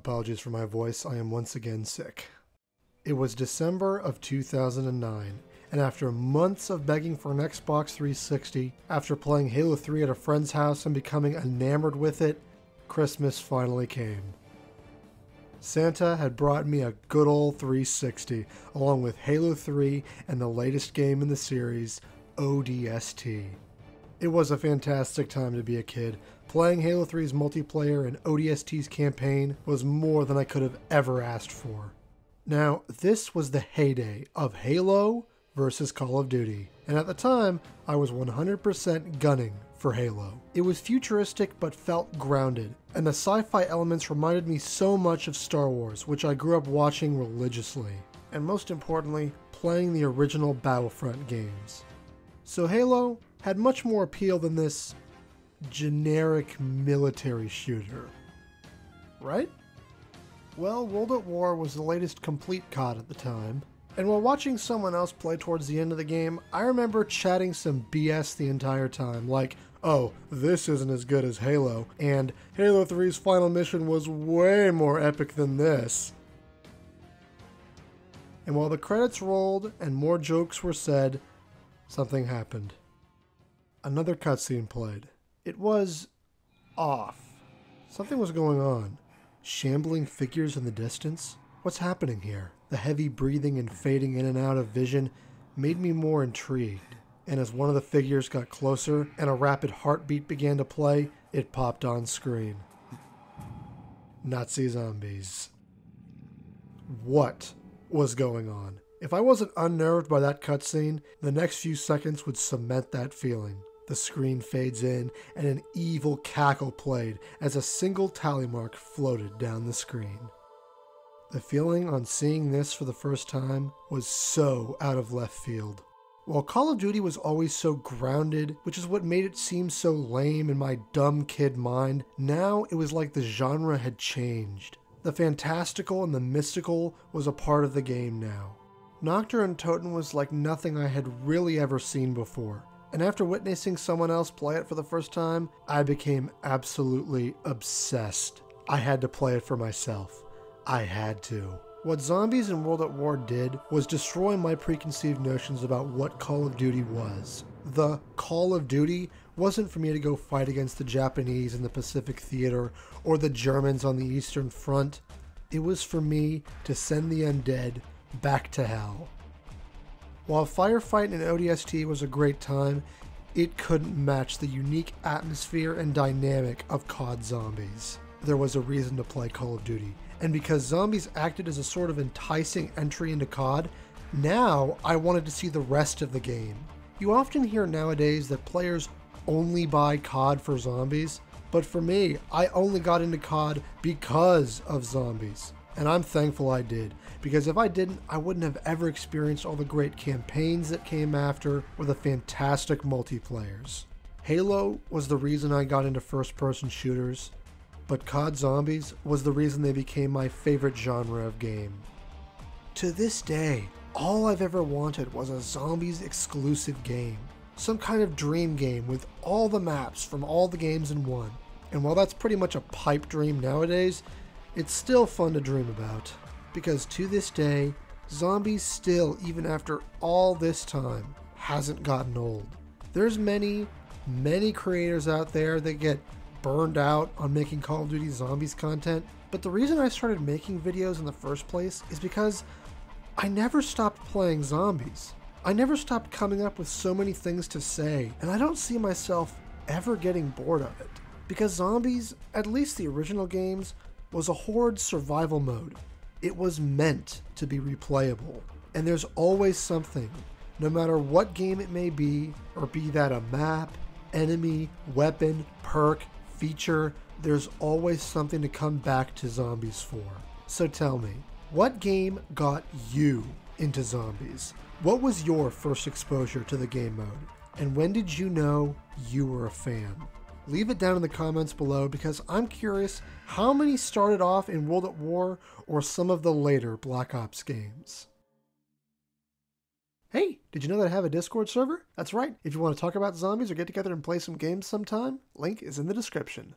Apologies for my voice, I am once again sick. It was December of 2009, and after months of begging for an Xbox 360, after playing Halo 3 at a friend's house and becoming enamored with it, Christmas finally came. Santa had brought me a good old 360, along with Halo 3 and the latest game in the series, ODST. It was a fantastic time to be a kid. Playing Halo 3's multiplayer and ODST's campaign was more than I could have ever asked for. Now, this was the heyday of Halo versus Call of Duty, and at the time, I was 100% gunning for Halo. It was futuristic but felt grounded, and the sci-fi elements reminded me so much of Star Wars, which I grew up watching religiously, and most importantly, playing the original Battlefront games. So Halo had much more appeal than this generic military shooter, right? Well, World at War was the latest complete CoD at the time, and while watching someone else play towards the end of the game, I remember chatting some BS the entire time, like, oh, this isn't as good as Halo, and Halo 3's final mission was way more epic than this. And while the credits rolled and more jokes were said, something happened. Another cutscene played. It was off. Something was going on. Shambling figures in the distance? What's happening here? The heavy breathing and fading in and out of vision made me more intrigued. And as one of the figures got closer and a rapid heartbeat began to play, it popped on screen. Nazi zombies. What was going on? If I wasn't unnerved by that cutscene, the next few seconds would cement that feeling. The screen fades in, and an evil cackle played as a single tally mark floated down the screen. The feeling on seeing this for the first time was so out of left field. While Call of Duty was always so grounded, which is what made it seem so lame in my dumb kid mind, now it was like the genre had changed. The fantastical and the mystical was a part of the game now. Nocturne Totem was like nothing I had really ever seen before. And after witnessing someone else play it for the first time, I became absolutely obsessed. I had to play it for myself. I had to. What Zombies in World at War did was destroy my preconceived notions about what Call of Duty was. The Call of Duty wasn't for me to go fight against the Japanese in the Pacific Theater or the Germans on the Eastern Front. It was for me to send the undead back to hell. While firefighting in ODST was a great time, it couldn't match the unique atmosphere and dynamic of COD Zombies. There was a reason to play Call of Duty, and because Zombies acted as a sort of enticing entry into COD, now I wanted to see the rest of the game. You often hear nowadays that players only buy COD for Zombies, but for me, I only got into COD because of Zombies. And I'm thankful I did, because if I didn't, I wouldn't have ever experienced all the great campaigns that came after or the fantastic multiplayers. Halo was the reason I got into first-person shooters, but COD Zombies was the reason they became my favorite genre of game. To this day, all I've ever wanted was a Zombies exclusive game. Some kind of dream game with all the maps from all the games in one. And while that's pretty much a pipe dream nowadays, it's still fun to dream about, because to this day, Zombies still, even after all this time, hasn't gotten old. There's many creators out there that get burned out on making Call of Duty Zombies content, but the reason I started making videos in the first place is because I never stopped playing Zombies. I never stopped coming up with so many things to say, and I don't see myself ever getting bored of it. Because Zombies, at least the original games, was a horde survival mode. It was meant to be replayable, and there's always something, no matter what game it may be, or be that a map, enemy, weapon, perk, feature, there's always something to come back to Zombies for. So tell me, what game got you into Zombies? What was your first exposure to the game mode? And when did you know you were a fan? Leave it down in the comments below, because I'm curious how many started off in World at War or some of the later Black Ops games. Hey, did you know that I have a Discord server? That's right, if you want to talk about zombies or get together and play some games sometime, link is in the description.